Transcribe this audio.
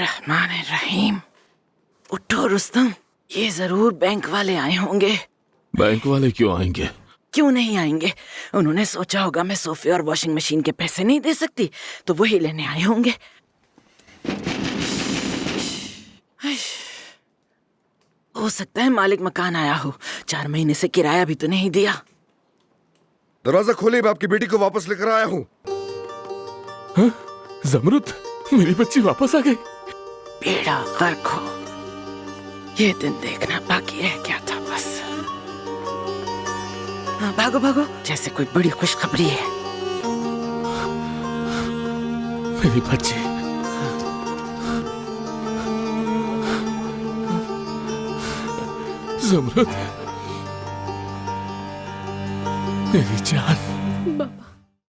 बिस्मिल्लाहिर्रहमानिर्रहीम। उठो रुस्तम, ये जरूर बैंक वाले आए होंगे। बैंक वाले क्यों आएंगे? क्यों नहीं आएंगे? उन्होंने सोचा होगा मैं सोफे और वॉशिंग मशीन के पैसे नहीं दे सकती, तो वही लेने आए होंगे। हो सकता है मालिक मकान आया हो, 4 महीने से किराया भी तो नहीं दिया। दरवाजा खोलिए, मैं आपकी बेटी को वापस लेकर आया हूँ। ज़मरुद, मेरी बच्ची वापस आ गई। बेड़ा गर्क हो, ये दिन देखना बाकी रह गया था बस। हाँ, भागो भागो, जैसे कोई बड़ी खुशखबरी है। मेरी बच्ची, ज़मरुद, मेरी जान।